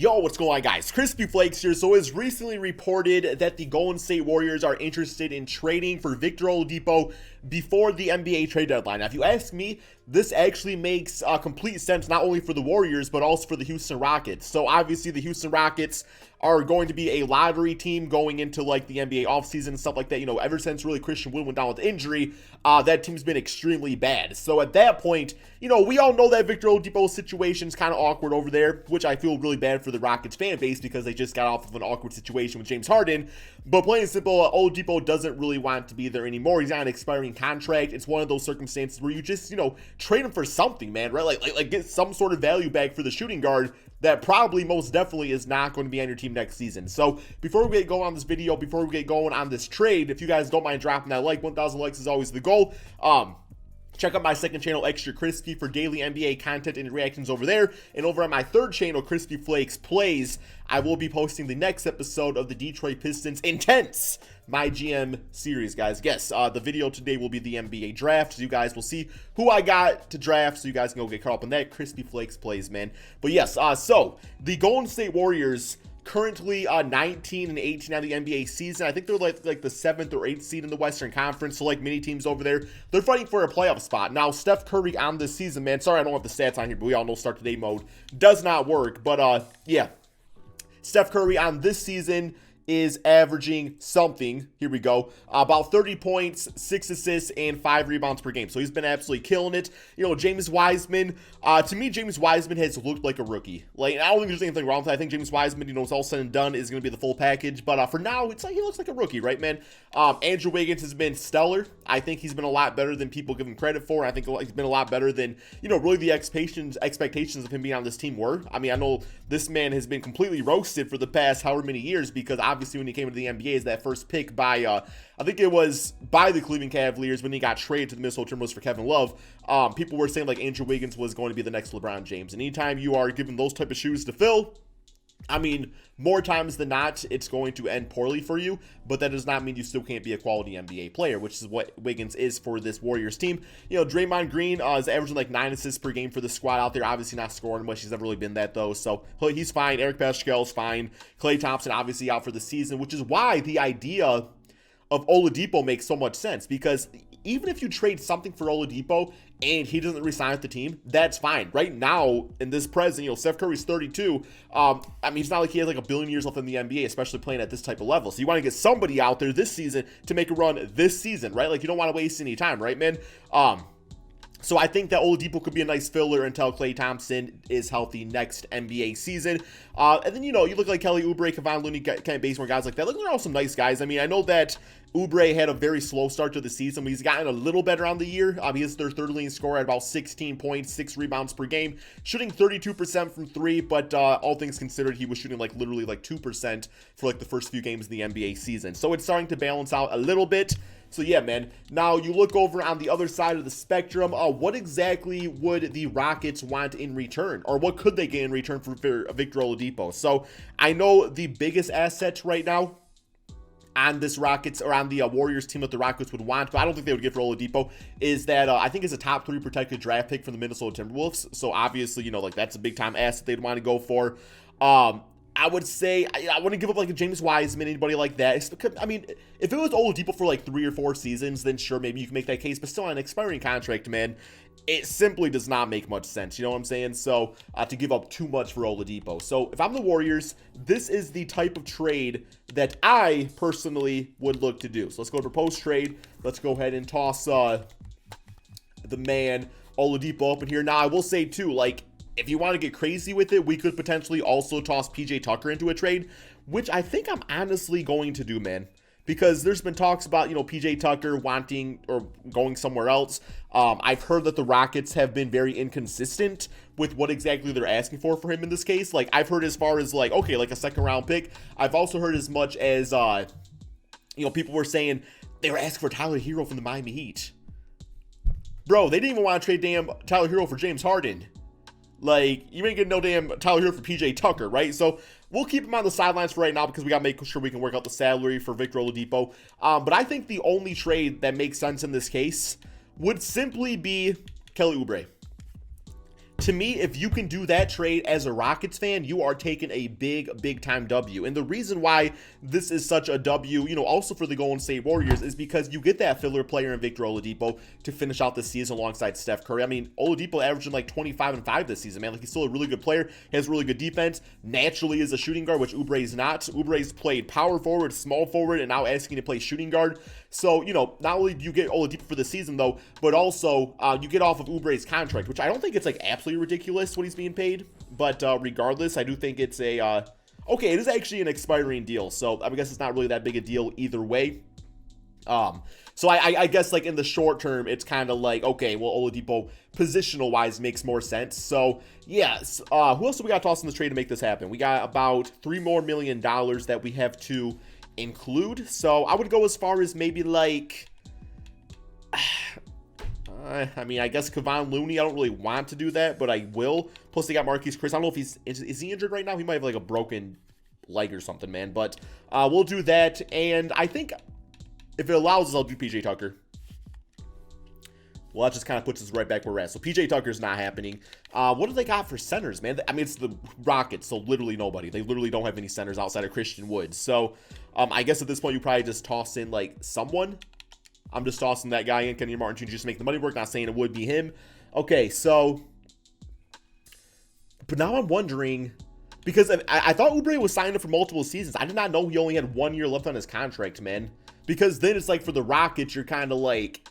Yo, what's going on, guys? Crispy Flakes here. So it was recently reported that the Golden State Warriors are interested in trading for Victor Oladipo before the NBA trade deadline. Now, if you ask me, this actually makes complete sense, not only for the Warriors, but also for the Houston Rockets. So obviously the Houston Rockets are going to be a lottery team going into like the NBA offseason and stuff like that. You know, ever since really Christian Wood went down with injury, that team's been extremely bad. So at that point, you know, we all know that Victor Oladipo's situation is kind of awkward over there, which I feel really bad for the Rockets fan base because they just got off of an awkward situation with James Harden. But plain and simple, Oladipo doesn't really want to be there anymore. He's on an expiring contract. It's one of those circumstances where you just, you know, trade him for something, man, right? Like get some sort of value back for the shooting guard that probably most definitely is not going to be on your team next season. So before we get going on this video, before we get going on this trade, if you guys don't mind dropping that like, 1,000 likes is always the goal. Check out my second channel, Extra Crispy, for daily NBA content and reactions over there. And over on my third channel, Crispy Flakes Plays, I will be posting the next episode of the Detroit Pistons Intense My GM series, guys. Yes, the video today will be the NBA draft. So you guys will see who I got to draft, so you guys can go get caught up on that. Crispy Flakes Plays, man. But yes, so the Golden State Warriors currently 19 and 18 out of the NBA season. I think they're like the 7th or 8th seed in the Western Conference. So like many teams over there, they're fighting for a playoff spot. Now, Steph Curry on this season, man. Sorry, I don't have the stats on here, but we all know start today mode does not work. But yeah, Steph Curry on this season is averaging something, here we go, about 30 points, 6 assists, and 5 rebounds per game. So he's been absolutely killing it. You know, James Wiseman, to me, James Wiseman has looked like a rookie. Like, I don't think there's anything wrong with that. I think James Wiseman, you know, it's all said and done, is going to be the full package. But for now, it's like he looks like a rookie, right, man? Andrew Wiggins has been stellar. I think he's been a lot better than people give him credit for. I think he's been a lot better than, you know, really the expectations of him being on this team were. I mean, I know this man has been completely roasted for the past however many years because obviously when he came into the NBA as that first pick by, I think it was by the Cleveland Cavaliers when he got traded to the Minnesota Timberwolves for Kevin Love, people were saying like Andrew Wiggins was going to be the next LeBron James. And anytime you are given those type of shoes to fill, I mean, more times than not, it's going to end poorly for you, but that does not mean you still can't be a quality NBA player, which is what Wiggins is for this Warriors team. You know, Draymond Green is averaging like 9 assists per game for the squad out there, obviously not scoring much. He's never really been that, though, so he's fine. Eric Paschall's fine. Klay Thompson obviously out for the season, which is why the idea of Oladipo makes so much sense, because even if you trade something for Oladipo and he doesn't resign with the team, that's fine. Right now, in this present, you know, Steph Curry's 32. I mean, it's not like he has like a billion years left in the NBA, especially playing at this type of level. So you want to get somebody out there this season to make a run this season, right? Like, you don't want to waste any time, right, man? So I think that Oladipo could be a nice filler until Klay Thompson is healthy next NBA season. And then, you know, you look like Kelly Oubre, Kevon Looney, Kent Bazemore, guys like that. Look, they're all some nice guys. I mean, I know that Oubre had a very slow start to the season, but he's gotten a little better on the year. He is their third leading scorer at about 16 points, 6 rebounds per game, shooting 32% from 3, but all things considered, he was shooting like literally like 2% for like the first few games of the NBA season. So it's starting to balance out a little bit. So yeah, man. Now you look over on the other side of the spectrum. What exactly would the Rockets want in return, or what could they get in return for Victor Oladipo? So I know the biggest asset right now on this Rockets, or on the Warriors team that the Rockets would want, but I don't think they would get for Oladipo, is that I think it's a top 3 protected draft pick from the Minnesota Timberwolves. So obviously, you know, like that's a big time asset they'd want to go for. I would say I wouldn't give up like a James Wiseman, anybody like that. It's because, I mean, if it was Oladipo for like 3 or 4 seasons, then sure, maybe you can make that case. But still, on an expiring contract, man, it simply does not make much sense. You know what I'm saying? So to give up too much for Oladipo. So if I'm the Warriors, this is the type of trade that I personally would look to do. So let's go to post trade. Let's go ahead and toss the man Oladipo up in here. Now I will say too, like, if you want to get crazy with it, we could potentially also toss PJ Tucker into a trade, which I think I'm honestly going to do, man. Because there's been talks about, you know, PJ Tucker wanting or going somewhere else. I've heard that the Rockets have been very inconsistent with what exactly they're asking for him in this case. Like, I've heard as far as like, okay, like a 2nd round pick. I've also heard as much as, you know, people were saying they were asking for Tyler Hero from the Miami Heat. Bro, they didn't even want to trade damn Tyler Hero for James Harden. Like, you ain't getting no damn Tyler Hero for PJ Tucker, right? So we'll keep him on the sidelines for right now because we got to make sure we can work out the salary for Victor Oladipo. But I think the only trade that makes sense in this case would simply be Kelly Oubre. To me, if you can do that trade as a Rockets fan, you are taking a big time W. And the reason why this is such a W, also for the Golden State Warriors, is because you get that filler player in Victor Oladipo to finish out the season alongside Steph Curry. I mean, Oladipo averaging like 25 and 5 this season, man. Like, he's still a really good player, has really good defense, naturally is a shooting guard, which Oubre is not. Oubre's played power forward, small forward, and now asking to play shooting guard. So, not only do you get Oladipo for the season, though, but also you get off of Oubre's contract, which I don't think it's like absolutely ridiculous what he's being paid. But regardless, I do think it's a, okay, it is actually an expiring deal. So I guess it's not really that big a deal either way. So I guess like in the short term, it's kind of like, okay, well, Oladipo positional wise makes more sense. So yes, who else do we got tossed in this trade to make this happen? We got about $3 more million that we have to include. So I would go as far as maybe like, I mean, I guess Kevon Looney. I don't really want to do that, but I will. Plus, they got Marquise Chris. I don't know if is he injured right now? He might have like a broken leg or something, man. But we'll do that. And I think if it allows us, I'll do PJ Tucker. Well, that just kind of puts us right back where we're at. So PJ Tucker's not happening. What do they got for centers, man? I mean, it's the Rockets, so literally nobody. They literally don't have any centers outside of Christian Wood. So I guess at this point, you probably just toss in like someone. I'm just tossing that guy in, Kenny Martin Jr., just to make the money work. Not saying it would be him. Okay, so, but now I'm wondering, because I thought Oubre was signed up for multiple seasons. I did not know he only had 1 year left on his contract, man. Because then it's like for the Rockets, you're kind of like,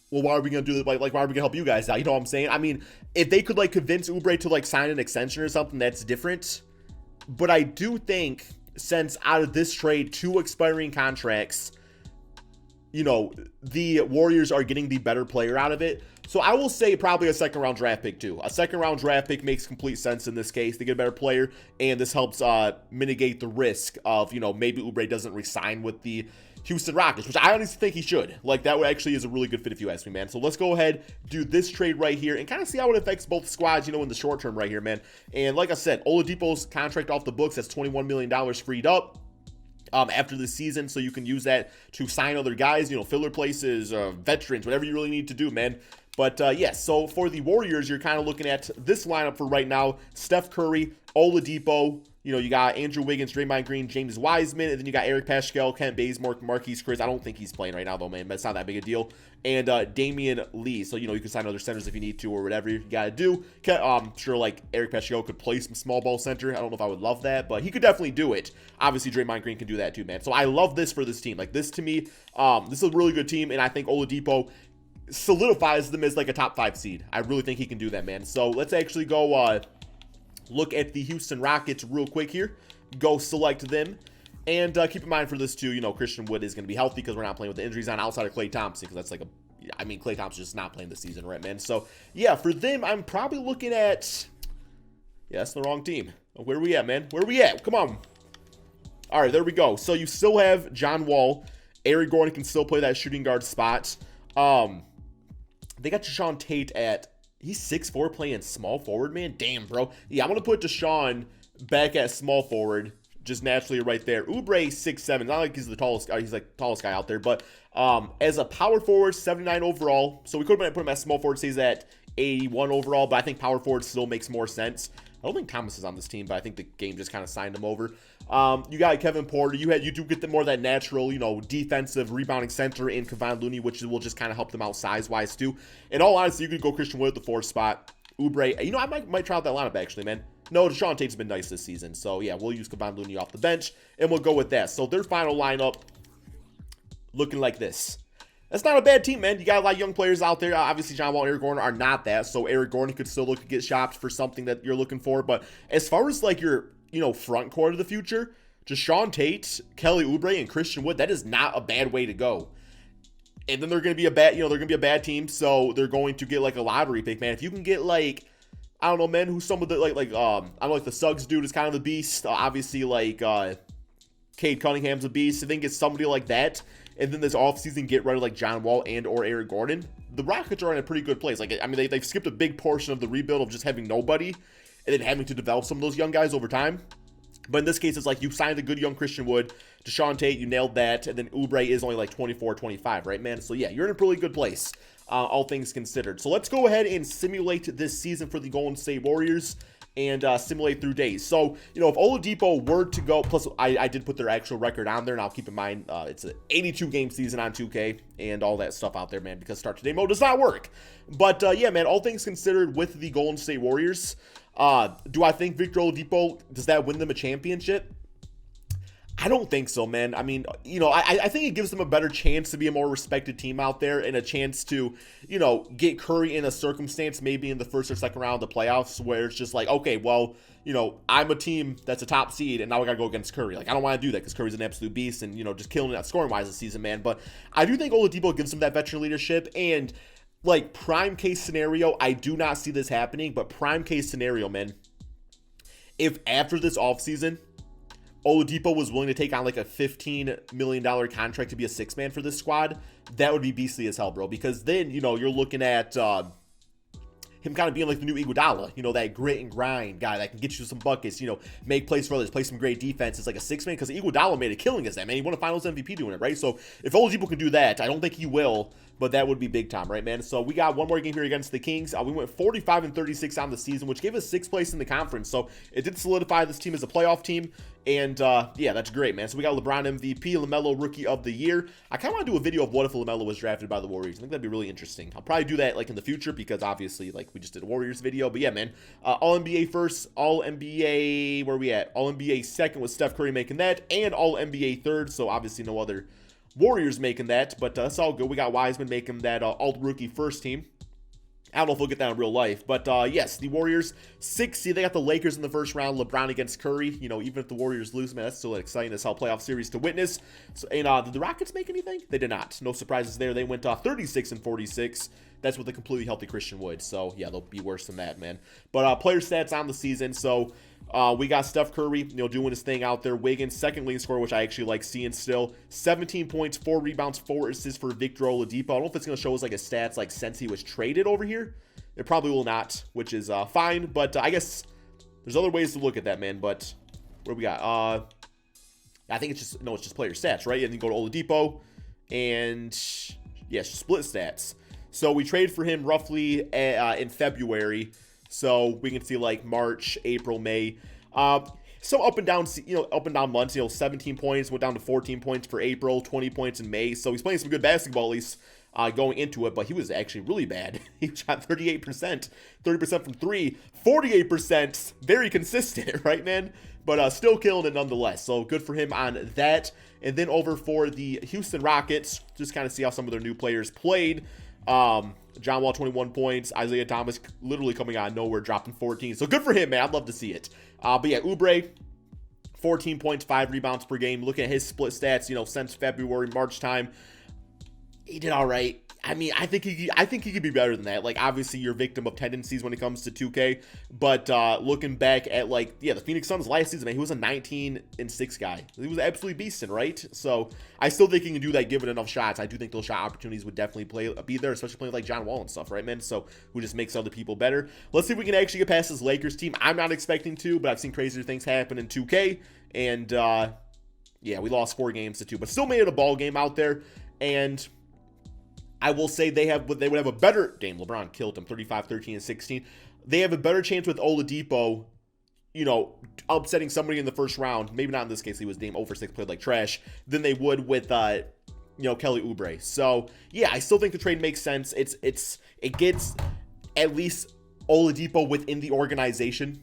well, why are we going to do this? Like, why are we going to help you guys out? You know what I'm saying? I mean, if they could like convince Oubre to like sign an extension or something, that's different. But I do think since out of this trade, 2 expiring contracts, the Warriors are getting the better player out of it. So I will say probably a second round draft pick too. A second round draft pick makes complete sense in this case. They get a better player, and this helps mitigate the risk of, maybe Oubre doesn't resign with the Houston Rockets, which I honestly think he should. Like, that actually is a really good fit if you ask me, man. So let's go ahead, do this trade right here, and kind of see how it affects both squads, in the short term right here, man. And like I said, Oladipo's contract off the books, that's $21 million freed up after the season, so you can use that to sign other guys, filler places, veterans, whatever you really need to do, man. But yes, so for the Warriors, you're kind of looking at this lineup for right now: Steph Curry, Oladipo, you got Andrew Wiggins, Draymond Green, James Wiseman, and then you got Eric Paschall, Kent Bazemore, Marquise Chris. I don't think he's playing right now though, man, but it's not that big a deal. And Damian Lee. So, you can sign other centers if you need to or whatever you got to do. I'm sure like Eric Paschall could play some small ball center. I don't know if I would love that, but he could definitely do it. Obviously, Draymond Green can do that too, man. So I love this for this team. Like, this to me, this is a really good team, and I think Oladipo solidifies them as like a top 5 seed. I really think he can do that, man. So let's actually go look at the Houston Rockets real quick here. Go select them. And keep in mind for this too, Christian Wood is going to be healthy because we're not playing with the injuries on outside of Klay Thompson, because that's like Klay Thompson's just not playing this season, right, man? So yeah, for them, I'm probably looking at, yeah, that's the wrong team. Where are we at, man? Where are we at? Come on. All right, there we go. So you still have John Wall. Eric Gordon can still play that shooting guard spot. They got Deshaun Tate at, he's 6'4", playing small forward, man. Damn, bro. Yeah, I'm going to put Deshaun back at small forward, just naturally right there. Oubre 6'7". Not like he's the tallest guy. He's like tallest guy out there. But as a power forward, 79 overall. So we could have put him at small forward. He's at 81 overall. But I think power forward still makes more sense. I don't think Thomas is on this team, but I think the game just kind of signed him over. You got Kevin Porter. You do get the more of that natural, defensive rebounding center in Kevon Looney, which will just kind of help them out size-wise too. In all honesty, you could go Christian Wood at the 4th spot. Oubre, I might try out that lineup actually, man. No, Deshaun Tate's been nice this season. So yeah, we'll use Kevon Looney off the bench, and we'll go with that. So their final lineup looking like this. That's not a bad team, man. You got a lot of young players out there. Obviously, John Wall and Eric Gordon are not that. So Eric Gordon could still look to get shopped for something that you're looking for. But as far as like your, front court of the future, Deshaun Tate, Kelly Oubre, and Christian Wood, that is not a bad way to go. And then they're going to be a bad, they're going to be a bad team. So they're going to get like a lottery pick, man. If you can get like, I don't know, man, who's some of the, I don't know, like the Suggs dude is kind of the beast. Obviously, like, Cade Cunningham's a beast. I think it's somebody like that. And then this offseason, get rid of like John Wall and or Eric Gordon. The Rockets are in a pretty good place. Like, I mean, they've skipped a big portion of the rebuild of just having nobody and then having to develop some of those young guys over time. But in this case, it's like you signed a good young Christian Wood. Deshaun Tate, you nailed that. And then Oubre is only like 24, 25, right, man? So yeah, you're in a pretty good place. all things considered. So let's go ahead and simulate this season for the Golden State Warriors and simulate through days. So, you know, if Oladipo were to go, plus I did put their actual record on there, and I'll keep in mind it's an 82-game season on 2K and all that stuff out there, man, because start today mode does not work. But yeah, man, all things considered with the Golden State Warriors, do I think Victor Oladipo, does that win them a championship? I don't think so, man. I mean, you know, I think it gives them a better chance to be a more respected team out there and a chance to, you know, get Curry in a circumstance maybe in the first or second round of the playoffs where it's just like, okay, well, you know, I'm a team that's a top seed and now I got to go against Curry. Like, I don't want to do that because Curry's an absolute beast and, you know, just killing it scoring-wise this season, man. But I do think Oladipo gives them that veteran leadership and, like, prime case scenario, I do not see this happening, but prime case scenario, man, if after this offseason, Oladipo was willing to take on like a $15 million contract to be a six-man for this squad, that would be beastly as hell, bro. Because then, you know, you're looking at him kind of being like the new Iguodala, you know, that grit and grind guy that can get you some buckets, you know, make plays for others, play some great defense. It's like a six-man because Iguodala made a killing as that, man. He won a Finals MVP doing it, right? So if Oladipo can do that, I don't think he will, but that would be big time, right, man? So we got one more game here against the Kings. We went 45-36 on the season, which gave us sixth place in the conference. So it did solidify this team as a playoff team. And, yeah, that's great, man. So we got LeBron MVP, LaMelo Rookie of the Year. I kind of want to do a video of what if LaMelo was drafted by the Warriors. I think that'd be really interesting. I'll probably do that, like, in the future because, obviously, like, we just did a Warriors video. But, yeah, man, All-NBA first, All-NBA, where are we at? All-NBA second with Steph Curry making that, and All-NBA third. So, obviously, no other Warriors making that, but that's all good. We got Wiseman making that All-Rookie first team. I don't know if we'll get that in real life, but yes, the Warriors 6-seed. They got the Lakers in the first round. LeBron against Curry. You know, even if the Warriors lose, man, that's still an exciting as hell playoff series to witness. So, and did the Rockets make anything? They did not. No surprises there. They went 36-46. That's with a completely healthy Christian Wood. So yeah, they'll be worse than that, man. But player stats on the season. So we got Steph Curry, you know, doing his thing out there. Wiggins, second leading scorer, which I actually like seeing still. 17 points, 4 rebounds, 4 assists for Victor Oladipo. I don't know if it's going to show us like his stats like since he was traded over here. It probably will not, which is fine. But I guess there's other ways to look at that, man. But what do we got? I think it's just, no, it's just player stats, right? And then go to Oladipo. And yeah, split stats. So we traded for him roughly in February. So we can see like March, April, May. Some up and down, you know, up and down months. You know, 17 points went down to 14 points for April, 20 points in May. So he's playing some good basketball at least going into it. But he was actually really bad. He shot 38%, 30% from three, 48%. Very consistent, right, man? But still killing it nonetheless. So good for him on that. And then over for the Houston Rockets, just kind of see how some of their new players played. John Wall, 21 points. Isaiah Thomas literally coming out of nowhere, dropping 14. So good for him, man. I'd love to see it. But yeah, Oubre, 14 points, 5 rebounds per game. Looking at his split stats, you know, since February, March time, he did all right. I mean, I think he could be better than that. Like, obviously, you're a victim of tendencies when it comes to 2K. But looking back at, like, yeah, the Phoenix Suns last season, man, he was a 19-6 guy. He was absolutely beasting, right? So I still think he can do that given enough shots. I do think those shot opportunities woing definitely be there, especially playing like John Wall and stuff, right, man? So who just makes other people better. Let's see if we can actually get past this Lakers team. I'm not expecting to, but I've seen crazier things happen in 2K. And, yeah, we lost 4 games to 2, but still made it a ball game out there. And I will say they would have a better, damn, LeBron killed them, 35, 13, and 16. They have a better chance with Oladipo, you know, upsetting somebody in the first round. Maybe not in this case, he was Dame over 6, played like trash, than they would with, you know, Kelly Oubre. So, yeah, I still think the trade makes sense. It gets at least Oladipo within the organization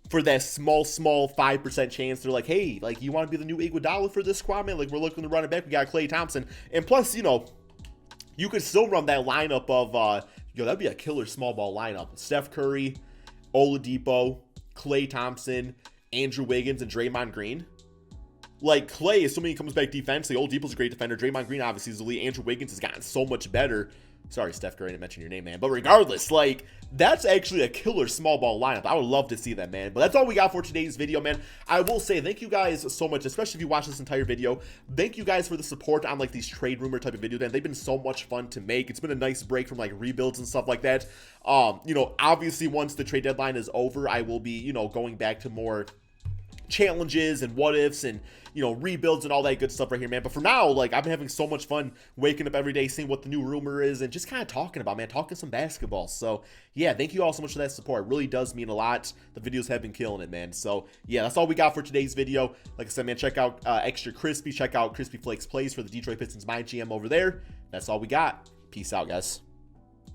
for that small 5% chance. They're like, hey, like, you want to be the new Iguodala for this squad, man? Like, we're looking to run it back. We got Klay Thompson. And plus, you know, you could still run that lineup of, yo, that'd be a killer small ball lineup. Steph Curry, Oladipo, Klay Thompson, Andrew Wiggins, and Draymond Green. Like, Klay, assuming he comes back defensively, Oladipo's a great defender. Draymond Green, obviously, is the lead. Andrew Wiggins has gotten so much better. Sorry, Steph Curry, I didn't mention your name, man. But regardless, like, that's actually a killer small ball lineup. I would love to see that, man. But that's all we got for today's video, man. I will say thank you guys so much, especially if you watch this entire video. Thank you guys for the support on, like, these trade rumor type of videos, man. They've been so much fun to make. It's been a nice break from, like, rebuilds and stuff like that. You know, obviously, once the trade deadline is over, I will be, you know, going back to more challenges and what ifs and, you know, rebuilds and all that good stuff right here, man. But for now, like, I've been having so much fun waking up every day, seeing what the new rumor is, and just kind of talking about, man, talking some basketball. So, yeah, thank you all so much for that support. It really does mean a lot. The videos have been killing it, man. So, yeah, that's all we got for today's video. Like I said, man, check out Extra Crispy. Check out Crispy Flakes Plays for the Detroit Pistons, my GM over there. That's all we got. Peace out, guys.